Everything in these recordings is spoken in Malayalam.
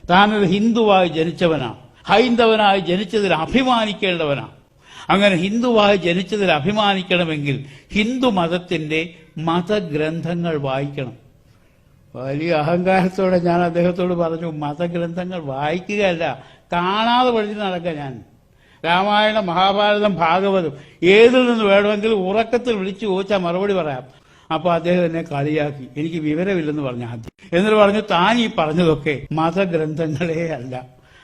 താനൊരു ഹിന്ദുവായി ജനിച്ചവനാണ്, ഹൈന്ദവനായി ജനിച്ചതിൽ അഭിമാനിക്കേണ്ടവനാണ്. അങ്ങനെ ഹിന്ദുവായി ജനിച്ചതിൽ അഭിമാനിക്കണമെങ്കിൽ ഹിന്ദു മതത്തിന്റെ മതഗ്രന്ഥങ്ങൾ വായിക്കണം. വലിയ അഹങ്കാരത്തോടെ ഞാൻ അദ്ദേഹത്തോട് പറഞ്ഞു, മതഗ്രന്ഥങ്ങൾ വായിക്കുകയല്ല, കാണാതെ പഠിച്ച് നടക്കുക. ഞാൻ രാമായണം, മഹാഭാരതം, ഭാഗവതം ഏതിൽ നിന്ന് വേണമെങ്കിലും ഉറക്കത്തിൽ വിളിച്ചു ചോദിച്ചാൽ മറുപടി പറയാം. അപ്പൊ അദ്ദേഹം എന്നെ കളിയാക്കി, എനിക്ക് വിവരമില്ലെന്ന് പറഞ്ഞു ആദ്യം. എന്നിട്ട് പറഞ്ഞു, താൻ ഈ പറഞ്ഞതൊക്കെ മതഗ്രന്ഥങ്ങളേ അല്ല,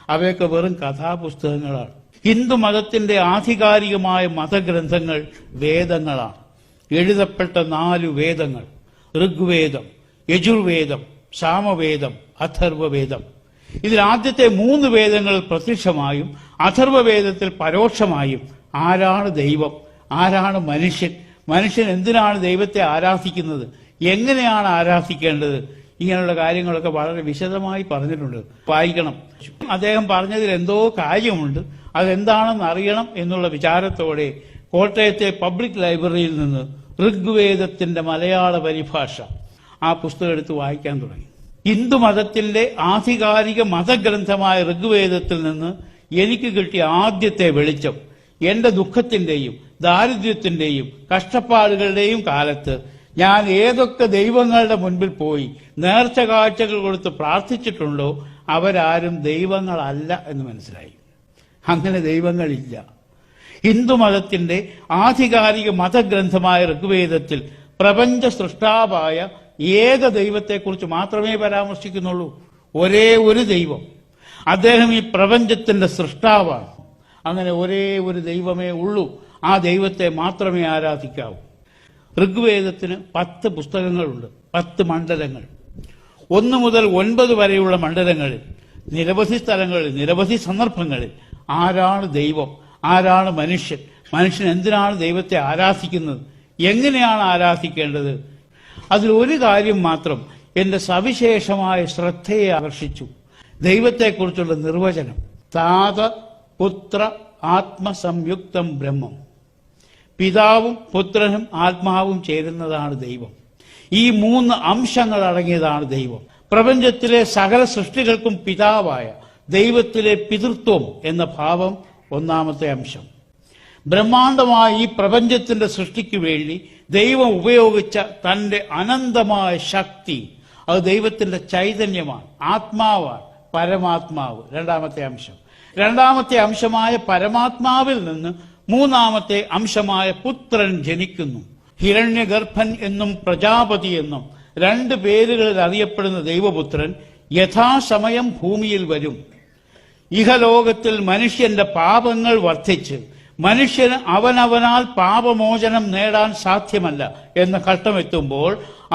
അവയൊക്കെ വെറും കഥാപുസ്തകങ്ങളാണ്. ഹിന്ദു മതത്തിന്റെ ആധികാരികമായ മതഗ്രന്ഥങ്ങൾ വേദങ്ങളാണ്. എഴുതപ്പെട്ട 4 വേദങ്ങൾ: ഋഗ്വേദം, യജുർവേദം, സാമവേദം, അഥർവവേദം. ഇതിൽ ആദ്യത്തെ 3 വേദങ്ങൾ പ്രത്യക്ഷമായും അഥർവവേദത്തിൽ പരോക്ഷമായും ആരാണ് ദൈവം, ആരാണ് മനുഷ്യൻ, മനുഷ്യൻ എന്തിനാണ് ദൈവത്തെ ആരാധിക്കുന്നത്, എങ്ങനെയാണ് ആരാധിക്കേണ്ടത്, ഇങ്ങനെയുള്ള കാര്യങ്ങളൊക്കെ വളരെ വിശദമായി പറഞ്ഞിട്ടുണ്ട്. വായിക്കണം. അദ്ദേഹം പറഞ്ഞതിൽ എന്തോ കാര്യമുണ്ട്, അതെന്താണെന്ന് അറിയണം എന്നുള്ള വിചാരത്തോടെ കോട്ടയത്തെ പബ്ലിക് ലൈബ്രറിയിൽ നിന്ന് ഋഗ്വേദത്തിന്റെ മലയാള പരിഭാഷ ആ പുസ്തകം എടുത്ത് വായിക്കാൻ തുടങ്ങി. ഹിന്ദുമതത്തിന്റെ ആധികാരിക മതഗ്രന്ഥമായ ഋഗ്വേദത്തിൽ നിന്ന് എനിക്ക് കിട്ടിയ ആദ്യത്തെ വെളിച്ചം എന്റെ ദുഃഖത്തിന്റെയും ദാരിദ്ര്യത്തിന്റെയും കഷ്ടപ്പാടുകളുടെയും കാലത്ത് ഞാൻ ഏതൊക്കെ ദൈവങ്ങളുടെ മുൻപിൽ പോയി നേർച്ച കാഴ്ചകൾ കൊടുത്ത് പ്രാർത്ഥിച്ചിട്ടുണ്ടോ അവരാരും ദൈവങ്ങളല്ല എന്ന് മനസ്സിലായി. അങ്ങനെ ദൈവങ്ങളില്ല. ഹിന്ദുമതത്തിന്റെ ആധികാരിക മതഗ്രന്ഥമായ ഋഗ്വേദത്തിൽ പ്രപഞ്ച സൃഷ്ടാവായ ഏക ദൈവത്തെക്കുറിച്ച് മാത്രമേ പരാമർശിക്കുന്നുള്ളൂ. ഒരേ ഒരു ദൈവം. അദ്ദേഹം ഈ പ്രപഞ്ചത്തിന്റെ സൃഷ്ടാവാണ്. അങ്ങനെ ഒരേ ഒരു ദൈവമേ ഉള്ളൂ. ആ ദൈവത്തെ മാത്രമേ ആരാധിക്കാവൂ. ഋഗ്വേദത്തിന് 10 പുസ്തകങ്ങളുണ്ട്, 10 മണ്ഡലങ്ങൾ. 1 മുതൽ 9 വരെയുള്ള മണ്ഡലങ്ങളിൽ നിരവധി സ്ഥലങ്ങളിൽ, നിരവധി സന്ദർഭങ്ങളിൽ ആരാണ് ദൈവം, ആരാണ് മനുഷ്യൻ, മനുഷ്യൻ എന്തിനാണ് ദൈവത്തെ ആരാധിക്കുന്നത്, എങ്ങനെയാണ് ആരാധിക്കേണ്ടത്, അതിൽ ഒരു കാര്യം മാത്രം എന്റെ സവിശേഷമായ ശ്രദ്ധയെ ആകർഷിച്ചു. ദൈവത്തെക്കുറിച്ചുള്ള നിർവചനം: താത പുത്ര ആത്മസംയുക്തം ബ്രഹ്മം. പിതാവും പുത്രനും ആത്മാവും ചേരുന്നതാണ് ദൈവം. ഈ 3 അംശങ്ങൾ അടങ്ങിയതാണ് ദൈവം. പ്രപഞ്ചത്തിലെ സകല സൃഷ്ടികൾക്കും പിതാവായ ദൈവത്തിലെ പിതൃത്വം എന്ന ഭാവം ഒന്നാമത്തെ അംശം. ബ്രഹ്മാണ്ഡമായ ഈ പ്രപഞ്ചത്തിന്റെ സൃഷ്ടിക്ക് വേണ്ടി ദൈവം ഉപയോഗിച്ച തന്റെ അനന്തമായ ശക്തി, അത് ദൈവത്തിന്റെ ചൈതന്യമാണ്, ആത്മാവാണ്, പരമാത്മാവ്. രണ്ടാമത്തെ അംശം. രണ്ടാമത്തെ അംശമായ പരമാത്മാവിൽ നിന്ന് മൂന്നാമത്തെ അംശമായ പുത്രൻ ജനിക്കുന്നു. ഹിരണ്യഗർഭൻ എന്നും പ്രജാപതി എന്നും 2 പേരുകളിൽ അറിയപ്പെടുന്ന ദൈവപുത്രൻ യഥാസമയം ഭൂമിയിൽ വരും. ഇഹലോകത്തിൽ മനുഷ്യന്റെ പാപങ്ങൾ വർദ്ധിച്ച് മനുഷ്യന് അവനവനാൽ പാപമോചനം നേടാൻ സാധ്യമല്ല എന്ന ഘട്ടമെത്തുമ്പോൾ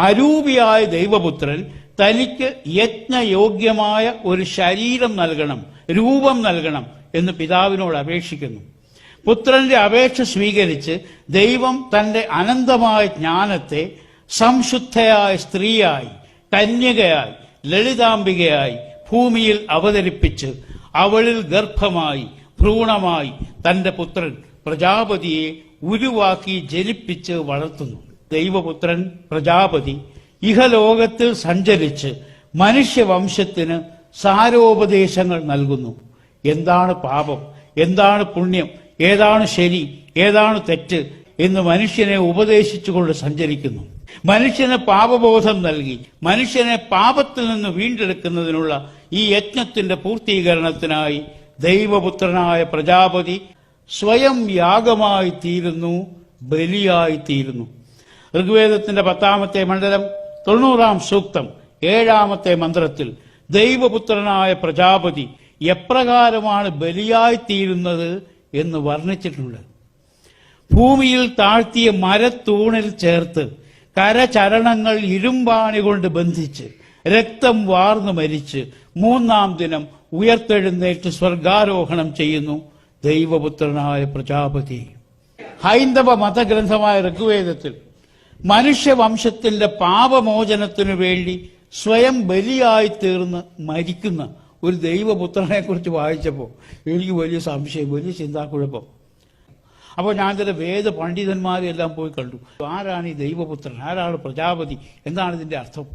അരൂപിയായ ദൈവപുത്രൻ തനിക്ക് യജ്ഞയോഗ്യമായ ഒരു ശരീരം നൽകണം, രൂപം നൽകണം എന്ന് പിതാവിനോട് അപേക്ഷിക്കുന്നു. പുത്രന്റെ അപേക്ഷ സ്വീകരിച്ച് ദൈവം തന്റെ അനന്തമായ ജ്ഞാനത്തെ സംശുദ്ധയായ സ്ത്രീയായി, കന്യകയായി, ലളിതാംബികയായി ഭൂമിയിൽ അവതരിപ്പിച്ച് അവളിൽ ഗർഭമായി, ഭ്രൂണമായി തന്റെ പുത്രൻ പ്രജാപതിയെ ഉരുവാക്കി ജനിപ്പിച്ച് വളർത്തുന്നു. ദൈവപുത്രൻ പ്രജാപതി ഇഹലോകത്തിൽ സഞ്ചരിച്ച് മനുഷ്യവംശത്തിന് സാരോപദേശങ്ങൾ നൽകുന്നു. എന്താണ് പാപം, എന്താണ് പുണ്യം, ഏതാണ് ശരി, ഏതാണ് തെറ്റ് എന്ന് മനുഷ്യനെ ഉപദേശിച്ചുകൊണ്ട് സഞ്ചരിക്കുന്നു. മനുഷ്യന് പാപബോധം നൽകി മനുഷ്യനെ പാപത്തിൽ നിന്ന് വീണ്ടെടുക്കുന്നതിനുള്ള ഈ യജ്ഞത്തിന്റെ പൂർത്തീകരണത്തിനായി ദൈവപുത്രനായ പ്രജാപതി സ്വയം യാഗമായി തീരുന്നു, ബലിയായി തീരുന്നു. ഋഗ്വേദത്തിന്റെ 10ാമത്തെ മണ്ഡലം 90ാം സൂക്തം 7ാമത്തെ മന്ത്രത്തിൽ ദൈവപുത്രനായ പ്രജാപതി എപ്രകാരമാണ് ബലിയായിത്തീരുന്നത് എന്ന് വർണ്ണിച്ചിട്ടുണ്ട്. ഭൂമിയിൽ താഴ്ത്തിയ മരത്തൂണിൽ ചേർത്ത് കരചരണങ്ങൾ ഇരുമ്പാണി കൊണ്ട് ബന്ധിച്ച് രക്തം വാർന്നു മരിച്ച് 3ാം ദിനം ഉയർത്തെഴുന്നേറ്റ് സ്വർഗാരോഹണം ചെയ്യുന്നു ദൈവപുത്രനായ പ്രജാപതി. ഹൈന്ദവ മതഗ്രന്ഥമായ ഋഗ്വേദത്തിൽ മനുഷ്യവംശത്തിന്റെ പാപമോചനത്തിനു വേണ്ടി സ്വയം ബലിയായി തീർന്ന് മരിക്കുന്ന ഒരു ദൈവപുത്രനെ കുറിച്ച് വായിച്ചപ്പോൾ എനിക്ക് വലിയ സംശയം, വലിയ ചിന്താക്കുഴപ്പം. അപ്പോൾ ഞാൻ ചില വേദ പണ്ഡിതന്മാരെല്ലാം പോയി കണ്ടു. ആരാണ് ഈ ദൈവപുത്രൻ, ആരാണ് പ്രജാപതി, എന്താണ് ഇതിന്റെ അർത്ഥം?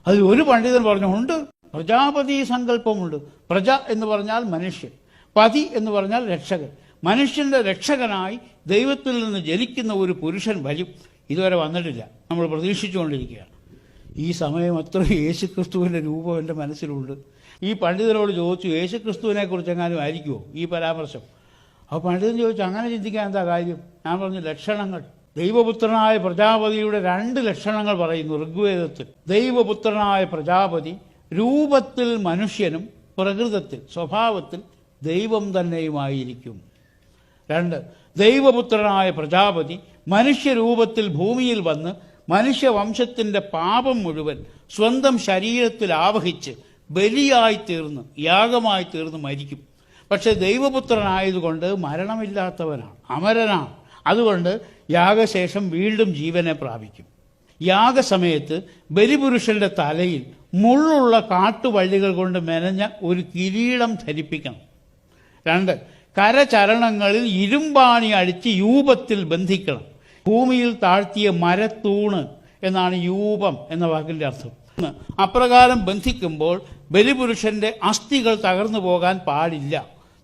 അതിൽ ഒരു പണ്ഡിതൻ പറഞ്ഞു, ഉണ്ട്, പ്രജാപതി സങ്കല്പമുണ്ട്. പ്രജ എന്ന് പറഞ്ഞാൽ മനുഷ്യൻ, പതി എന്ന് പറഞ്ഞാൽ രക്ഷകൻ. മനുഷ്യന്റെ രക്ഷകനായി ദൈവത്തിൽ നിന്ന് ജനിക്കുന്ന ഒരു പുരുഷൻ വരും. ഇതുവരെ വന്നിട്ടില്ല, നമ്മൾ പ്രതീക്ഷിച്ചുകൊണ്ടിരിക്കുകയാണ്. ഈ സമയം അത്ര യേശുക്രിസ്തുവിൻ്റെ രൂപം എൻ്റെ മനസ്സിലുണ്ട്. ഈ പണ്ഡിതനോട് ചോദിച്ചു, യേശുക്രിസ്തുവിനെ കുറിച്ച് എങ്ങാനും ആയിരിക്കുമോ ഈ പരാമർശം? അപ്പോൾ പണ്ഡിതൻ ചോദിച്ചു, അങ്ങനെ ചിന്തിക്കാൻ എന്താ കാര്യം? ഞാൻ പറഞ്ഞു, ലക്ഷണങ്ങൾ. ദൈവപുത്രനായ പ്രജാപതിയുടെ 2 ലക്ഷണങ്ങൾ പറയുന്നു ഋഗ്വേദത്തിൽ. ദൈവപുത്രനായ പ്രജാപതി രൂപത്തിൽ മനുഷ്യനും പ്രകൃതത്തിൽ സ്വഭാവത്തിൽ ദൈവം തന്നെയുമായിരിക്കും. 2, ദൈവപുത്രനായ പ്രജാപതി മനുഷ്യരൂപത്തിൽ ഭൂമിയിൽ വന്ന് മനുഷ്യവംശത്തിൻ്റെ പാപം മുഴുവൻ സ്വന്തം ശരീരത്തിൽ ആവഹിച്ച് ബലിയായി തീർന്ന് യാഗമായി തീർന്ന് മരിക്കും. പക്ഷെ ദൈവപുത്രനായതുകൊണ്ട് മരണമില്ലാത്തവനാണ്, അമരനാണ്. അതുകൊണ്ട് യാഗശേഷം വീണ്ടും ജീവനെ പ്രാപിക്കും. യാഗസമയത്ത് ബലിപുരുഷന്റെ തലയിൽ മുള്ളുള്ള കാട്ടുവള്ളികൾ കൊണ്ട് മെനഞ്ഞ ഒരു കിരീടം ധരിപ്പിക്കണം. 2, കരചരണങ്ങളിൽ ഇരുമ്പാണി അടിച്ച് യൂപത്തിൽ ബന്ധിക്കണം. ഭൂമിയിൽ താഴ്ത്തിയ മരത്തൂണ് എന്നാണ് യൂപം എന്ന വാക്കിന്റെ അർത്ഥം. അപ്രകാരം ബന്ധിക്കുമ്പോൾ ബലിപുരുഷന്റെ അസ്ഥികൾ തകർന്നു പോകാൻ പാടില്ല.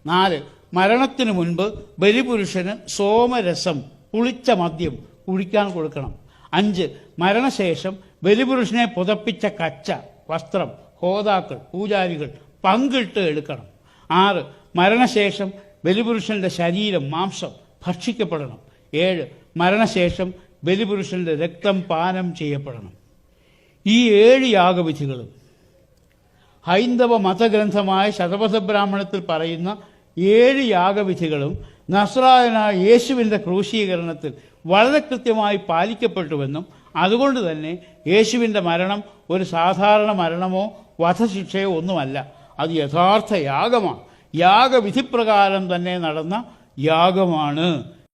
4, മരണത്തിനു മുൻപ് ബലിപുരുഷന് സോമരസം, പുളിച്ച മദ്യം കുടിക്കാൻ കൊടുക്കണം. 5, മരണശേഷം ബലിപുരുഷനെ പുതപ്പിച്ച കച്ച, വസ്ത്രം, ഹോതാക്കൾ, പൂജാരികൾ പങ്കിട്ട് എടുക്കണം. 6, മരണശേഷം ബലിപുരുഷന്റെ ശരീരം, മാംസം ഭക്ഷിക്കപ്പെടണം. 7, മരണശേഷം ബലിപുരുഷന്റെ രക്തം പാനം ചെയ്യപ്പെടണം. ഈ 7 യാഗവിധികളും ഹൈന്ദവ മതഗ്രന്ഥമായ ശതപഥബ്രാഹ്മണത്തിൽ പറയുന്ന 7 യാഗവിധികളും നസ്രായനായ യേശുവിൻ്റെ ക്രൂശീകരണത്തിൽ വളരെ കൃത്യമായി പാലിക്കപ്പെട്ടുവെന്നും അതുകൊണ്ട് തന്നെ യേശുവിൻ്റെ മരണം ഒരു സാധാരണ മരണമോ വധശിക്ഷയോ ഒന്നുമല്ല, അത് യഥാർത്ഥ യാഗമാണ്. യാഗവിധിപ്രകാരം തന്നെ നടന്ന യാഗമാണ്.